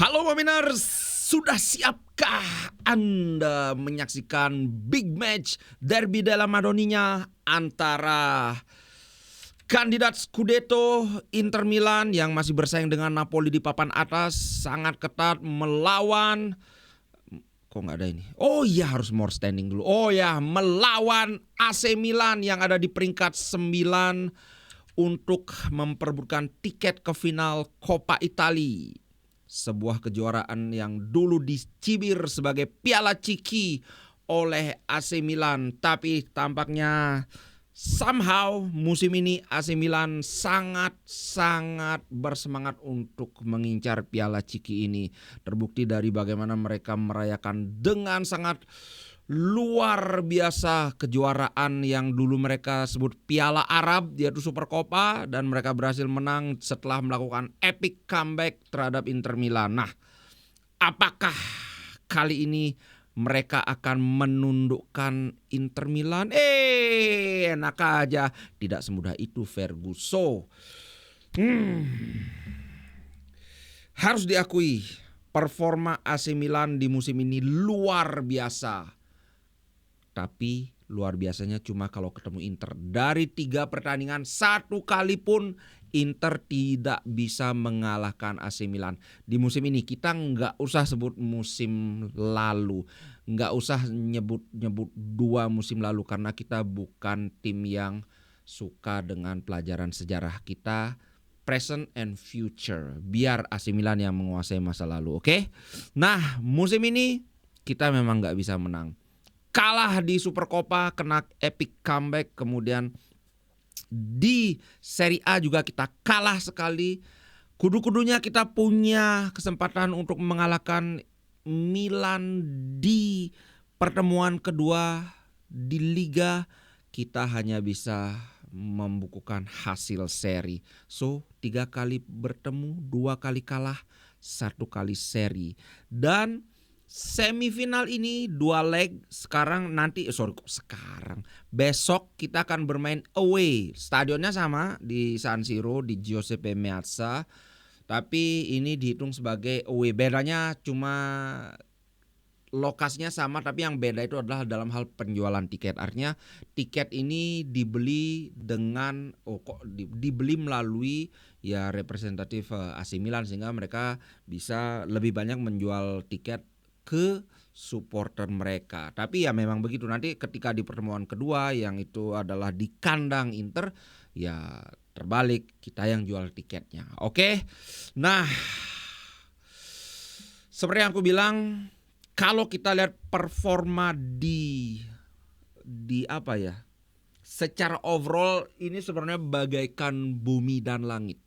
Halo Mominers, sudah siapkah Anda menyaksikan big match Derby della Madonnina antara kandidat Scudetto Inter Milan yang masih bersaing dengan Napoli di papan atas, sangat ketat melawan, kok nggak ada ini? Oh iya, harus more standing dulu. Oh ya, melawan AC Milan yang ada di peringkat 9 untuk memperebutkan tiket ke final Coppa Italia. Sebuah kejuaraan yang dulu dicibir sebagai Piala Ciki oleh AC Milan, tapi tampaknya somehow musim ini AC Milan sangat bersemangat untuk mengincar Piala Ciki ini. Terbukti dari bagaimana mereka merayakan dengan sangat luar biasa kejuaraan yang dulu mereka sebut Piala Arab, yaitu Super Coppa, dan mereka berhasil menang setelah melakukan epic comeback terhadap Inter Milan. Nah, apakah kali ini mereka akan menundukkan Inter Milan? Enak aja, tidak semudah itu Ferguson. Harus diakui, performa AC Milan di musim ini luar biasa. Tapi luar biasanya cuma kalau ketemu Inter. Dari 3 pertandingan, 1 kali pun Inter tidak bisa mengalahkan AC Milan. Di musim ini kita nggak usah sebut musim lalu, nggak usah nyebut 2 musim lalu, karena kita bukan tim yang suka dengan pelajaran sejarah. Kita present and future. Biar AC Milan yang menguasai masa lalu, oke? Nah, musim ini kita memang nggak bisa menang. Kalah di Super Coppa, kena epic comeback. Kemudian di Serie A juga kita kalah sekali. Kudu-kudunya kita punya kesempatan untuk mengalahkan Milan di pertemuan kedua di Liga. Kita hanya bisa membukukan hasil seri. So 3 kali bertemu, 2 kali kalah, 1 kali seri. Dan semifinal ini 2 leg. Besok kita akan bermain away. Stadionnya sama di San Siro, di Giuseppe Meazza. Tapi ini dihitung sebagai away. Bedanya cuma lokasinya sama, tapi yang beda itu adalah dalam hal penjualan tiket. Artinya tiket ini dibeli dengan dibeli melalui ya representatif AC Milan, sehingga mereka bisa lebih banyak menjual tiket ke supporter mereka. Tapi ya memang begitu, nanti ketika di pertemuan kedua yang itu adalah di kandang Inter, ya terbalik, kita yang jual tiketnya. Oke. Nah, seperti yang aku bilang, kalau kita lihat performa di apa ya, secara overall ini sebenarnya bagaikan bumi dan langit.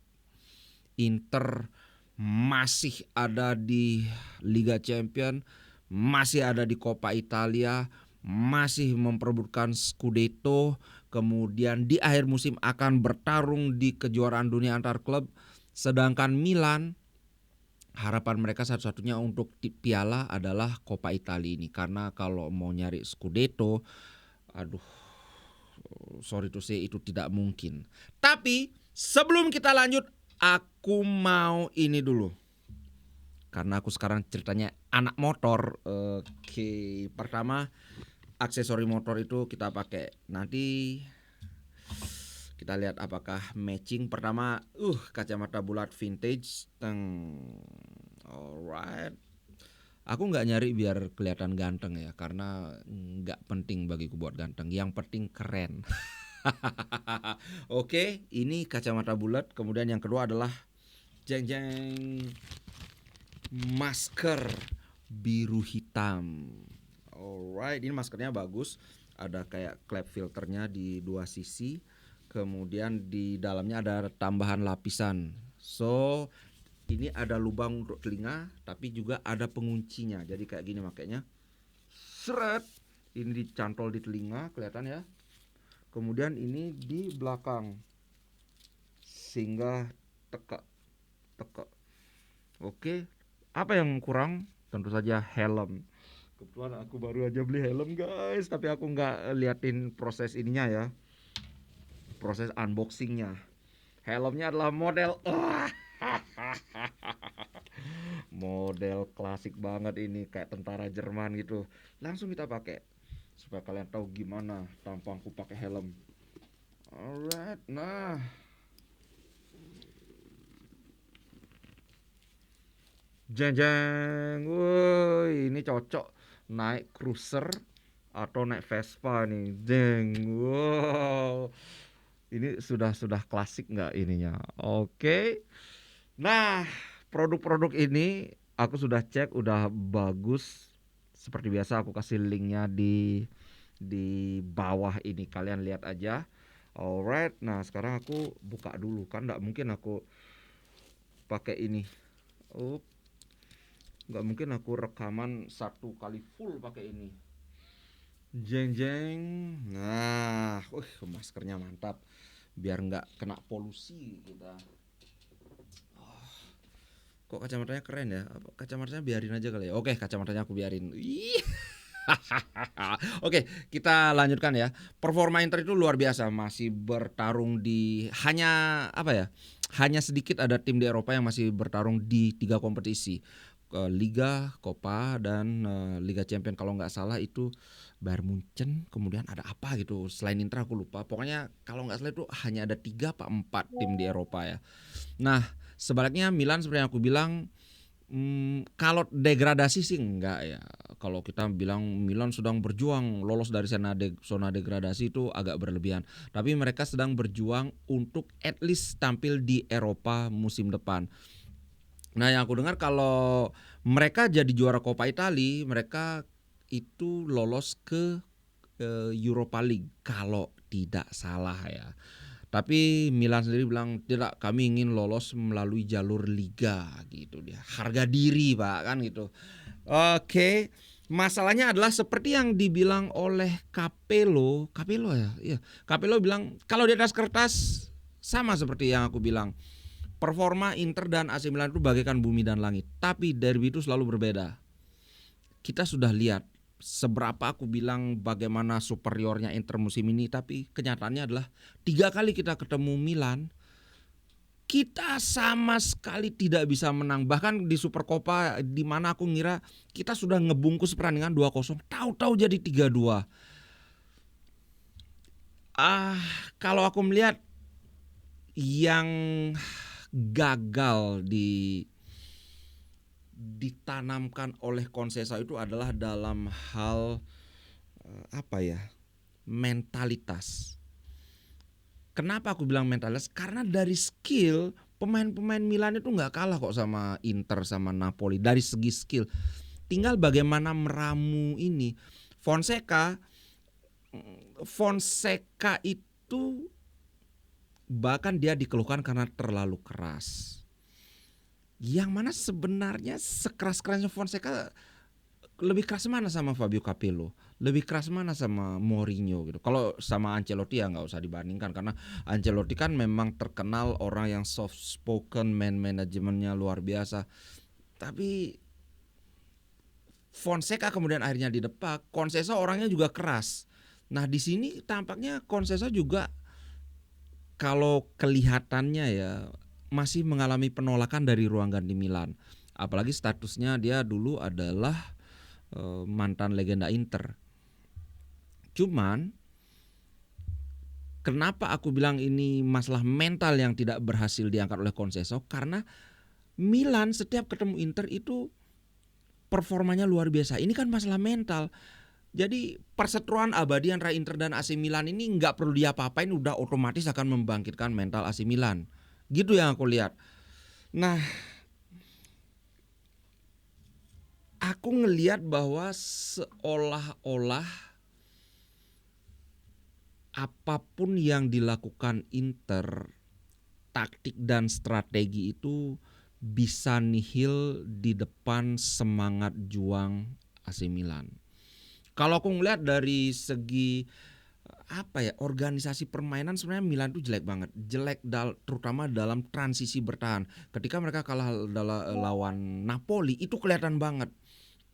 Inter masih ada di Liga Champions, masih ada di Coppa Italia, masih memperebutkan Scudetto, kemudian di akhir musim akan bertarung di kejuaraan dunia antar klub. Sedangkan Milan, harapan mereka satu-satunya untuk piala adalah Coppa Italia ini. Karena kalau mau nyari Scudetto, sorry to say, itu tidak mungkin. Tapi sebelum kita lanjut, aku mau ini dulu. Karena aku sekarang ceritanya anak motor. Oke, pertama aksesori motor itu kita pakai. Nanti kita lihat apakah matching. Pertama, kacamata bulat vintage. Alright. Aku nggak nyari biar kelihatan ganteng ya, karena nggak penting bagiku buat ganteng. Yang penting keren. Oke, ini kacamata bulat. Kemudian yang kedua adalah jeng masker biru hitam. Alright, ini maskernya bagus. Ada kayak klep filternya di 2 sisi. Kemudian di dalamnya ada tambahan lapisan. So ini ada lubang untuk telinga, tapi juga ada penguncinya. Jadi kayak gini makanya. Seret. Ini dicantol di telinga, kelihatan ya. Kemudian ini di belakang, sehingga teka. Oke. Apa yang kurang? Tentu saja helm. Kebetulan aku baru aja beli helm guys, tapi aku nggak liatin proses ininya ya, proses unboxingnya. Helmnya adalah model Model klasik banget ini, kayak tentara Jerman gitu. Langsung kita pakai supaya kalian tahu gimana tampangku pakai helm. Alright, nah jeng jeng, woi ini cocok naik cruiser atau naik Vespa nih, jeng, wow, ini sudah klasik nggak ininya? Oke, nah produk-produk ini aku sudah cek, udah bagus. Seperti biasa aku kasih linknya di bawah ini, kalian lihat aja. Alright, nah sekarang aku buka dulu, kan nggak mungkin aku pakai ini. Oh, nggak mungkin aku rekaman satu kali full pakai ini. Jeng jeng. Nah, maskernya mantap. Biar nggak kena polusi kita. Oh, kok kacamatanya keren ya? Kacamatanya biarin aja kali ya. Oke, kacamatanya aku biarin. Oke, kita lanjutkan ya. Performa Inter itu luar biasa, masih bertarung di hanya apa ya? Hanya sedikit ada tim di Eropa yang masih bertarung di 3 kompetisi. Liga, Copa dan Liga Champion kalau nggak salah itu Bayern Munchen, kemudian ada apa gitu. Selain Inter aku lupa. Pokoknya kalau nggak salah itu hanya ada 3 apa 4 tim di Eropa ya. Nah, sebaliknya Milan seperti yang aku bilang, kalau degradasi sih enggak ya. Kalau kita bilang Milan sedang berjuang lolos dari zona degradasi itu agak berlebihan. Tapi mereka sedang berjuang untuk at least tampil di Eropa musim depan. Nah, yang aku dengar kalau mereka jadi juara Coppa Italia, mereka itu lolos ke Europa League kalau tidak salah ya. Tapi Milan sendiri bilang tidak, kami ingin lolos melalui jalur liga gitu dia. Harga diri Pak kan gitu. Oke, masalahnya adalah seperti yang dibilang oleh Capello ya. Iya, Capello bilang kalau di atas kertas sama seperti yang aku bilang. Performa Inter dan AC Milan itu bagaikan bumi dan langit, tapi derby itu selalu berbeda. Kita sudah lihat seberapa aku bilang bagaimana superiornya Inter musim ini, tapi kenyataannya adalah 3 kali kita ketemu Milan, kita sama sekali tidak bisa menang. Bahkan di Supercoppa di mana aku ngira kita sudah ngebungkus perandingan 2-0, tahu-tahu jadi 3-2. Kalau aku melihat yang gagal ditanamkan oleh Conceição itu adalah dalam hal mentalitas. Kenapa aku bilang mentalitas? Karena dari skill pemain-pemain Milan itu nggak kalah kok sama Inter sama Napoli dari segi skill. Tinggal bagaimana meramu ini. Fonseca itu bahkan dia dikeluhkan karena terlalu keras. Yang mana sebenarnya sekeras-kerasnya Fonseca lebih keras mana sama Fabio Capello, lebih keras mana sama Mourinho gitu. Kalau sama Ancelotti ya nggak usah dibandingkan, karena Ancelotti kan memang terkenal orang yang soft spoken, man manajemennya luar biasa. Tapi Fonseca kemudian akhirnya didepak. Conceição orangnya juga keras. Nah di sini tampaknya Conceição juga kalau kelihatannya ya masih mengalami penolakan dari ruang ganti Milan. Apalagi statusnya dia dulu adalah mantan legenda Inter. Cuman kenapa aku bilang ini masalah mental yang tidak berhasil diangkat oleh Conceição? Karena Milan setiap ketemu Inter itu performanya luar biasa. Ini kan masalah mental. Jadi perseteruan abadi antara Inter dan AC Milan ini nggak perlu diapa-apain, udah otomatis akan membangkitkan mental AC Milan. Gitu yang aku lihat. Nah, aku ngelihat bahwa seolah-olah apapun yang dilakukan Inter, taktik dan strategi itu bisa nihil di depan semangat juang AC Milan. Kalau aku ngelihat dari segi organisasi permainan, sebenarnya Milan itu jelek banget, terutama dalam transisi bertahan. Ketika mereka kalah lawan Napoli itu kelihatan banget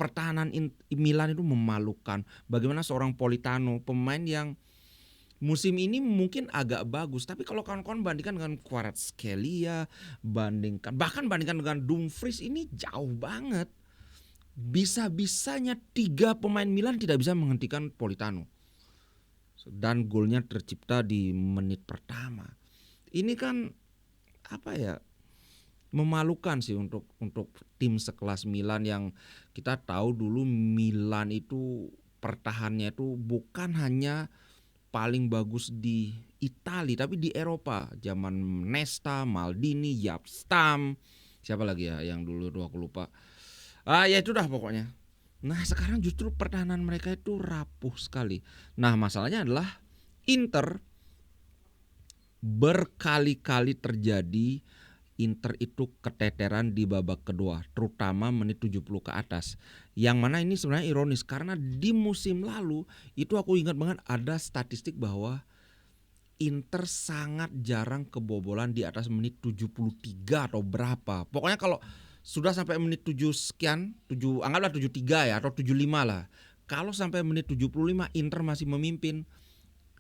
pertahanan Milan itu memalukan. Bagaimana seorang Politano, pemain yang musim ini mungkin agak bagus, tapi kalau kawan-kawan bandingkan dengan Kvaratskhelia, bandingkan dengan Dumfries, ini jauh banget. Bisa-bisanya 3 pemain Milan tidak bisa menghentikan Politano. Dan golnya tercipta di menit pertama. Ini kan apa ya? Memalukan sih untuk tim sekelas Milan yang kita tahu dulu Milan itu pertahanannya itu bukan hanya paling bagus di Italia tapi di Eropa. Zaman Nesta, Maldini, Jaap Stam, siapa lagi ya yang dulu aku lupa. Ya itu dah pokoknya. Nah sekarang justru pertahanan mereka itu rapuh sekali. Nah masalahnya adalah Inter berkali-kali terjadi Inter itu keteteran di babak kedua, terutama menit 70 ke atas. Yang mana ini sebenarnya ironis karena di musim lalu itu aku ingat banget ada statistik bahwa Inter sangat jarang kebobolan di atas menit 73 atau berapa. Pokoknya kalau sudah sampai menit 7 sekian, anggaplah 73 ya atau 75 lah. Kalau sampai menit 75 Inter masih memimpin,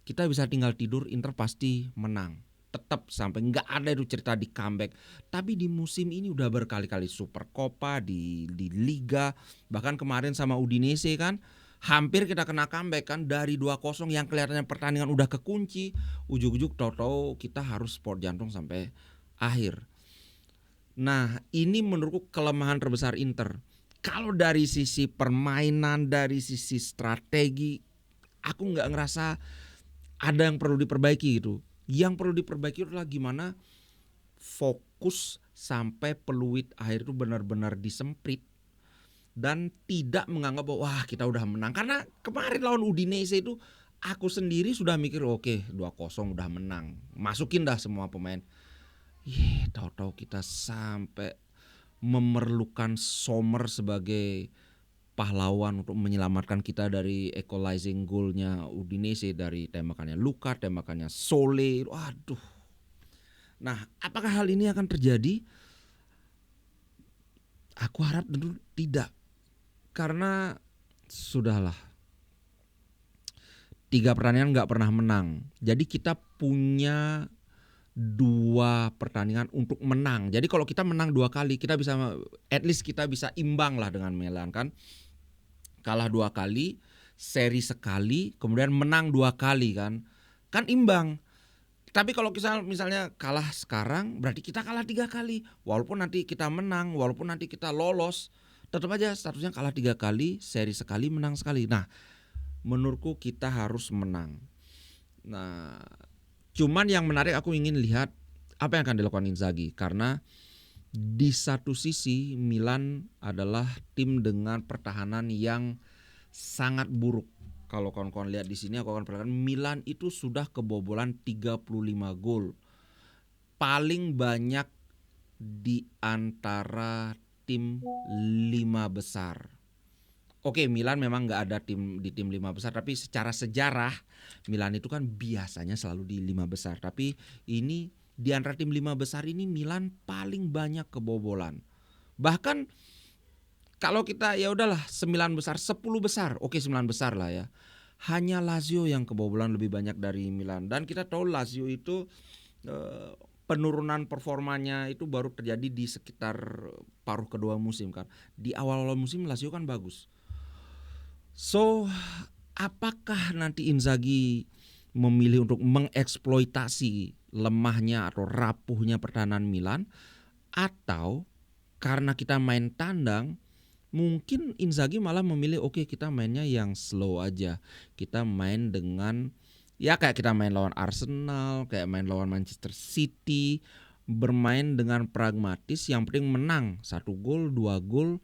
kita bisa tinggal tidur, Inter pasti menang. Tetap sampai nggak ada itu cerita di comeback. Tapi di musim ini udah berkali-kali Supercoppa di Liga, bahkan kemarin sama Udinese kan hampir kita kena comeback kan dari 2-0 yang kelihatannya pertandingan udah kekunci, ujug-ujug tahu-tahu kita harus sport jantung sampai akhir. Nah, ini menurutku kelemahan terbesar Inter. Kalau dari sisi permainan, dari sisi strategi, aku nggak ngerasa ada yang perlu diperbaiki gitu. Yang perlu diperbaiki adalah gimana fokus sampai peluit akhir itu benar-benar disemprit dan tidak menganggap bahwa wah kita udah menang. Karena kemarin lawan Udinese itu aku sendiri sudah mikir oke 2-0 udah menang. Masukin dah semua pemain. Tahu-tahu kita sampai memerlukan Sommer sebagai pahlawan untuk menyelamatkan kita dari equalizing goalnya Udinese dari tembakannya Luka, tembakannya Sole. Waduh. Nah, apakah hal ini akan terjadi? Aku harap tentu tidak. Karena sudahlah. 3 pertandingan gak pernah menang. Jadi kita punya 2 pertandingan untuk menang. Jadi kalau kita menang 2 kali, kita bisa at least kita bisa imbang lah dengan Milan kan. Kalah 2 kali, seri sekali, kemudian menang 2 kali kan imbang. Tapi kalau misalnya kalah sekarang berarti kita kalah 3 kali. Walaupun nanti kita menang, walaupun nanti kita lolos, tetap aja statusnya kalah 3 kali, seri sekali, menang sekali. Nah, menurutku kita harus menang. Nah, cuman yang menarik aku ingin lihat apa yang akan dilakukan Inzaghi. Karena di satu sisi Milan adalah tim dengan pertahanan yang sangat buruk. Kalau kawan-kawan lihat di sini aku akan perhatikan Milan itu sudah kebobolan 35 gol. Paling banyak di antara tim 5 besar. Oke, Milan memang gak ada tim 5 besar, tapi secara sejarah Milan itu kan biasanya selalu di 5 besar. Tapi ini di antara tim 5 besar ini Milan paling banyak kebobolan. Bahkan kalau kita ya udahlah 9 besar, 10 besar, oke 9 besar lah ya. Hanya Lazio yang kebobolan lebih banyak dari Milan. Dan kita tahu Lazio itu penurunan performanya itu baru terjadi di sekitar paruh kedua musim kan. Di awal-awal musim Lazio kan bagus. So, apakah nanti Inzaghi memilih untuk mengeksploitasi lemahnya atau rapuhnya pertahanan Milan, atau karena kita main tandang mungkin Inzaghi malah memilih oke kita mainnya yang slow aja, kita main dengan ya kayak kita main lawan Arsenal, kayak main lawan Manchester City, bermain dengan pragmatis, yang penting menang 1 gol 2 gol,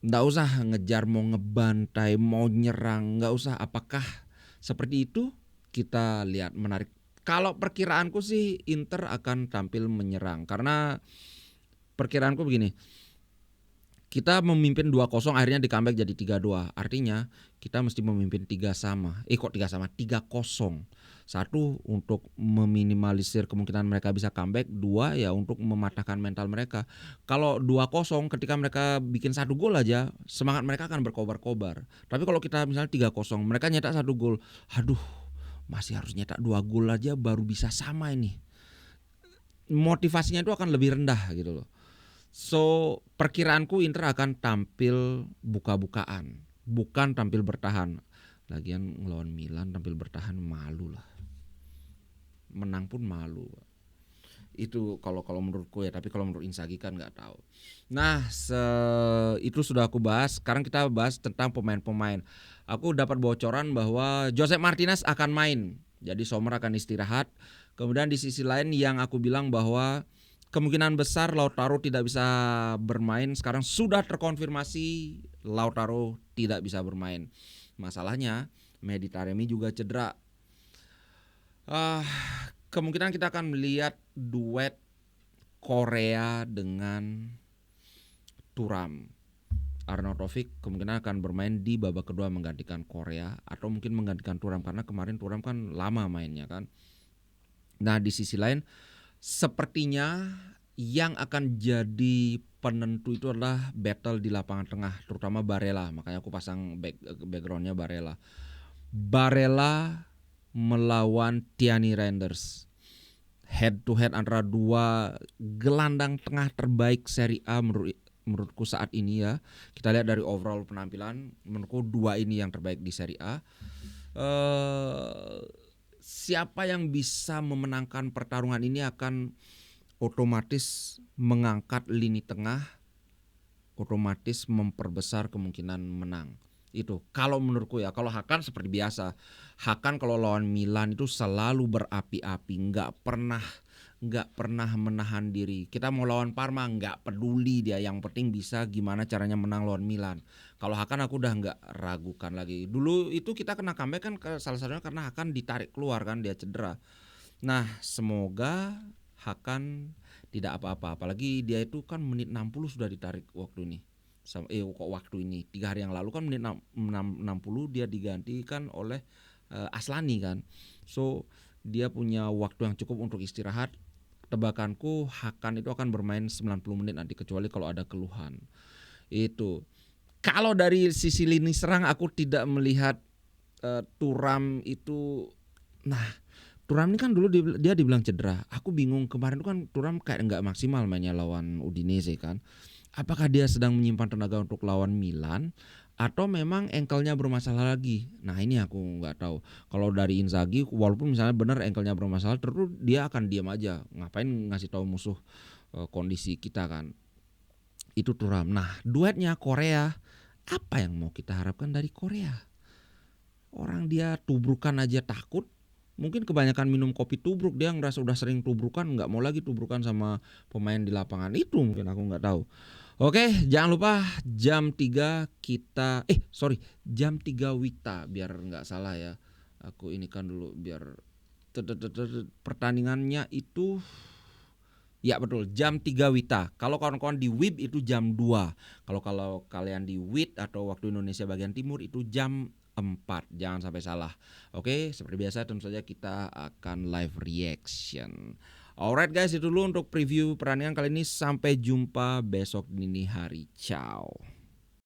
nggak usah ngejar mau ngebantai mau nyerang, nggak usah. Apakah seperti itu? Kita lihat menarik. Kalau perkiraanku sih Inter akan tampil menyerang. Karena perkiraanku begini. Kita memimpin 2-0 akhirnya di comeback jadi 3-2. Artinya kita mesti memimpin 3-0. 3-0. 1 untuk meminimalisir kemungkinan mereka bisa comeback. 2 ya untuk mematahkan mental mereka. Kalau 2-0 ketika mereka bikin 1 gol aja, semangat mereka akan berkobar-kobar. Tapi kalau kita misalnya 3-0, mereka nyetak 1 gol. Aduh, masih harus nyetak 2 gol aja baru bisa sama ini. Motivasinya itu akan lebih rendah gitu loh. So perkiraanku Inter akan tampil buka-bukaan, bukan tampil bertahan. Lagian ngelawan Milan tampil bertahan malu lah. Menang pun malu. Itu kalau menurutku ya, tapi kalau menurut Inzaghi kan nggak tahu. Nah, itu sudah aku bahas. Sekarang kita bahas tentang pemain-pemain. Aku dapat bocoran bahwa Josep Martinez akan main. Jadi Sommer akan istirahat. Kemudian di sisi lain yang aku bilang bahwa kemungkinan besar Lautaro tidak bisa bermain. Sekarang sudah terkonfirmasi Lautaro tidak bisa bermain. Masalahnya Mehdi Taremi juga cedera. Kemungkinan kita akan melihat duet Korea dengan Thuram. Arnautovic kemungkinan akan bermain di babak kedua menggantikan Korea atau mungkin menggantikan Thuram karena kemarin Thuram kan lama mainnya kan. Nah, di sisi lain sepertinya yang akan jadi penentu itu adalah battle di lapangan tengah, terutama Barella. Makanya aku pasang backgroundnya Barella. Barella melawan Tierney Reinders. Head to head antara dua gelandang tengah terbaik Serie A menurutku saat ini ya. Kita lihat dari overall penampilan, menurutku dua ini yang terbaik di Serie A. Siapa yang bisa memenangkan pertarungan ini akan otomatis mengangkat lini tengah, otomatis memperbesar kemungkinan menang. Itu kalau menurutku ya. Kalau Hakan seperti biasa, Hakan kalau lawan Milan itu selalu berapi-api, nggak pernah menahan diri. Kita mau lawan Parma nggak peduli dia, yang penting bisa gimana caranya menang lawan Milan. Kalau Hakan aku udah nggak ragukan lagi. Dulu itu kita kena comeback kan salah satunya karena Hakan ditarik keluar kan, dia cedera. Nah, semoga Hakan tidak apa-apa. Apalagi dia itu kan menit 60 sudah ditarik waktu ini. Waktu ini 3 hari yang lalu kan menit 60 dia digantikan oleh Aslani kan. So dia punya waktu yang cukup untuk istirahat. Tebakanku Hakan itu akan bermain 90 menit nanti kecuali kalau ada keluhan. Itu. Kalau dari sisi lini serang aku tidak melihat Thuram itu. Nah, Thuram ini kan dulu dia dibilang cedera. Aku bingung, kemarin itu kan Thuram kayak nggak maksimal mainnya lawan Udinese kan. Apakah dia sedang menyimpan tenaga untuk lawan Milan atau memang ankle-nya bermasalah lagi? Nah, ini aku nggak tahu. Kalau dari Inzaghi, walaupun misalnya benar ankle-nya bermasalah, terus dia akan diam aja. Ngapain ngasih tahu musuh kondisi kita kan? Itu Thuram. Nah, duetnya Korea, apa yang mau kita harapkan dari Korea? Orang dia tubrukan aja takut. Mungkin kebanyakan minum kopi tubruk, dia ngerasa udah sering tubrukan, nggak mau lagi tubrukan sama pemain di lapangan. Itu mungkin aku nggak tahu. Oke, jangan lupa jam 3 kita jam 3 Wita biar nggak salah ya. Aku ini kan dulu biar pertandingannya itu ya betul jam 3 Wita. Kalau kawan-kawan di WIB itu jam 2. Kalau kalian di WIT atau waktu Indonesia bagian timur itu jam 4. Jangan sampai salah. Oke, seperti biasa tentu saja kita akan live reaction. Alright guys, itu dulu untuk preview pertandingan kali ini. Sampai jumpa besok dini hari. Ciao.